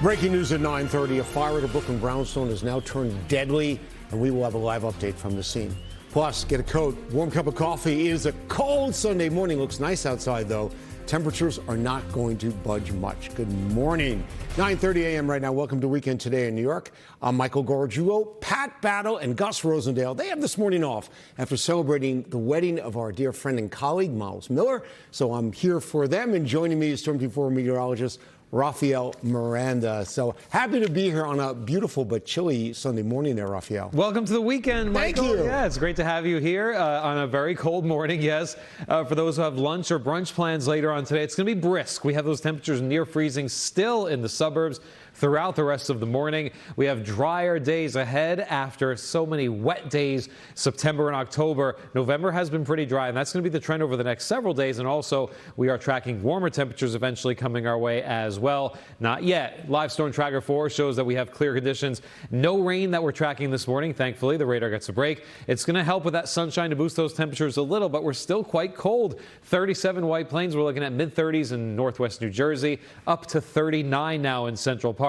Breaking news at 9:30. A fire at a Brooklyn brownstone has now turned deadly, and we will have a live update from the scene. Plus, get a coat, warm cup of coffee. It is a cold Sunday morning. Looks nice outside, though. Temperatures are not going to budge much. Good morning. 9:30 a.m. right now. Welcome to Weekend Today in New York. I'm Michael Gargiulo, Pat Battle, and Gus Rosendale. They have this morning off after celebrating the wedding of our dear friend and colleague, Miles Miller. So I'm here for them, and joining me is Storm Team 4 meteorologist Rafael Miranda. So happy to be here on a beautiful but chilly Sunday morning there, Rafael. Welcome to the weekend, Michael. Thank you. Yeah, it's great to have you here on a very cold morning, yes. For those who have lunch or brunch plans later on today, it's going to be brisk. We have those temperatures near freezing still in the suburbs throughout the rest of the morning. We have drier days ahead after so many wet days, September and October. November has been pretty dry, and that's going to be the trend over the next several days. And also, we are tracking warmer temperatures eventually coming our way as well. Not yet. Live Storm Tracker 4 shows that we have clear conditions. No rain that we're tracking this morning. Thankfully, the radar gets a break. It's going to help with that sunshine to boost those temperatures a little, but we're still quite cold. 37 White Plains. We're looking at mid-30s in northwest New Jersey, up to 39 now in Central Park.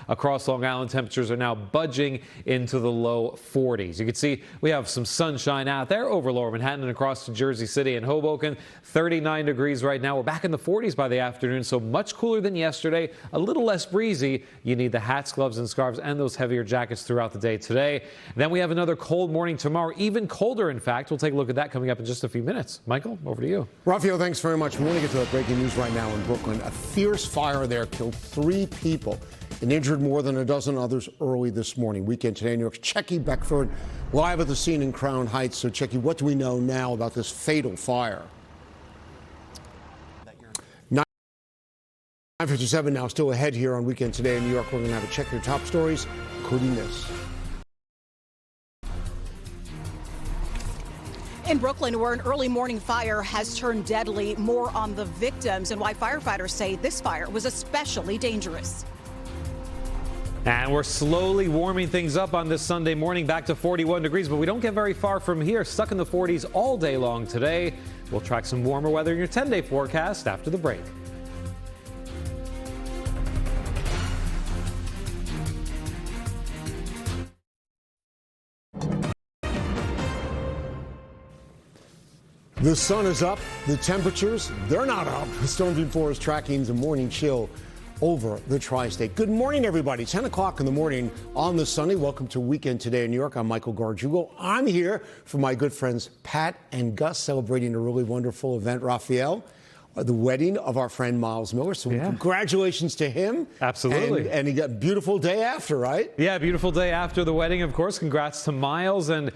Across Long Island, temperatures are now budging into the low 40s. You can see we have some sunshine out there over Lower Manhattan and across to Jersey City and Hoboken. 39 degrees right now. We're back in the 40s by the afternoon, so much cooler than yesterday, a little less breezy. You need the hats, gloves, and scarves and those heavier jackets throughout the day today. Then we have another cold morning tomorrow, even colder, in fact. We'll take a look at that coming up in just a few minutes. Michael, over to you. Rafael, thanks very much. We want to get to that breaking news right now in Brooklyn. A fierce fire there killed 3 people and injured more than a dozen others early this morning. Weekend Today in New York's Checky Beckford live at the scene in Crown Heights. So, Checky, what do we know now about this fatal fire? 9:57 now, still ahead here on Weekend Today in New York. We're going to have a check your top stories, including this. In Brooklyn, where an early morning fire has turned deadly, more on the victims and why firefighters say this fire was especially dangerous. And we're slowly warming things up on this Sunday morning, back to 41 degrees, but we don't get very far from here. Stuck in the 40s all day long today. We'll track some warmer weather in your 10-day forecast after the break. The sun is up. The temperatures, they're not up. Storm Team 4 is tracking the morning chill over the tri-state. Good morning, everybody. 10 o'clock in the morning on the Sunday. Welcome to Weekend Today in New York. I'm Michael Gargiulo. I'm here for my good friends Pat and Gus, celebrating a really wonderful event, Rafael, the wedding of our friend Miles Miller. So congratulations to him. Absolutely. And he got a beautiful day after, right? Yeah, beautiful day after the wedding, of course. Congrats to Miles. And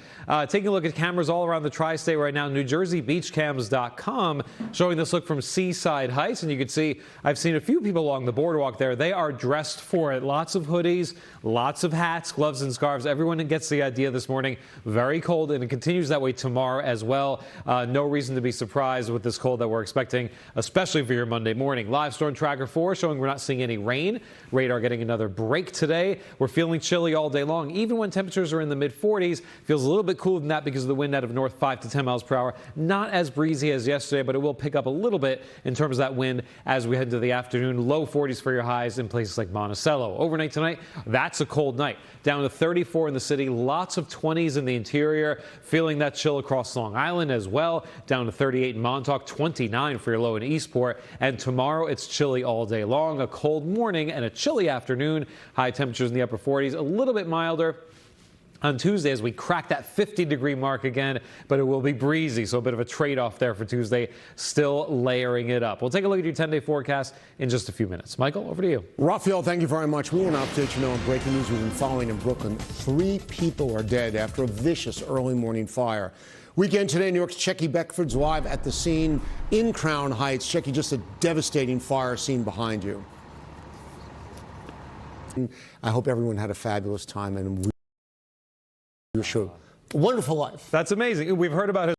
taking a look at cameras all around the tri-state right now, NewJerseyBeachCams.com showing this look from Seaside Heights. And you can see, I've seen a few people along the boardwalk there. They are dressed for it. Lots of hoodies, lots of hats, gloves, and scarves. Everyone gets the idea this morning. Very cold, and it continues that way tomorrow as well. No reason to be surprised with this cold that we're expecting, especially for your Monday morning. Live Storm Tracker 4 showing we're not seeing any rain. Radar getting another break today. We're feeling chilly all day long. Even when temperatures are in the mid-40s, feels a little bit cooler than that because of the wind out of north 5 to 10 miles per hour. Not as breezy as yesterday, but it will pick up a little bit in terms of that wind as we head into the afternoon. Low 40s for your highs in places like Monticello. Overnight tonight, that's a cold night. Down to 34 in the city. Lots of 20s in the interior. Feeling that chill across Long Island as well. Down to 38 in Montauk, 29 for your low in Eastport. And tomorrow it's chilly all day long. A cold morning and a chilly afternoon. High temperatures in the upper 40s. A little bit milder on Tuesday as we crack that 50-degree mark again, but it will be breezy, so a bit of a trade-off there for Tuesday, still layering it up. We'll take a look at your 10-day forecast in just a few minutes. Michael, over to you. Rafael, thank you very much. We want to update you now on breaking news we've been following in Brooklyn. 3 people are dead after a vicious early morning fire. Weekend Today, New York's Checky Beckford's live at the scene in Crown Heights. Checky, just a devastating fire scene behind you. I hope everyone had a fabulous time, and you're sure. Wonderful life. That's amazing. We've heard about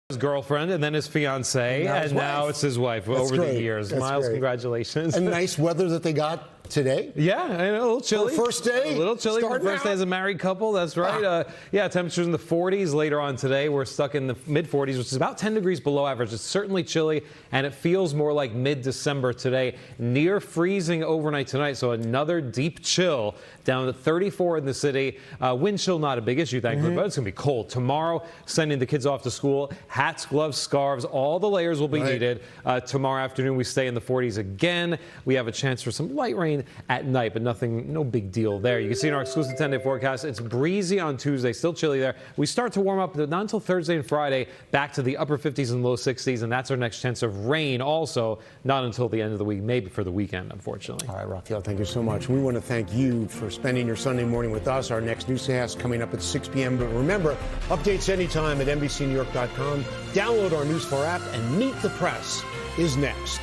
his girlfriend and then his fiancée, and now it's his wife over the years. That's Miles, great. congratulations. And nice weather that they got today. Yeah, I know, a little chilly. For first day? A little chilly for Starting first day out? as a married couple, that's right. Yeah, temperatures in the 40s later on today. We're stuck in the mid-40s, which is about 10 degrees below average. It's certainly chilly, and it feels more like mid-December today. Near freezing overnight tonight, so another deep chill down to 34 in the city. Wind chill, not a big issue, thankfully, but it's going to be cold. Tomorrow, sending the kids off to school. Hats, gloves, scarves, all the layers will be needed. Tomorrow afternoon, we stay in the 40s again. We have a chance for some light rain at night, but no big deal there. You can see in our exclusive 10-day forecast, it's breezy on Tuesday, still chilly there. We start to warm up, but not until Thursday and Friday, back to the upper 50s and low 60s, and that's our next chance of rain also, not until the end of the week, maybe for the weekend, unfortunately. All right, Raphael, thank you so much. We want to thank you for spending your Sunday morning with us. Our next newscast coming up at 6 p.m. But remember, updates anytime at NBCNewYork.com. Download our News 4 app, and Meet the Press is next.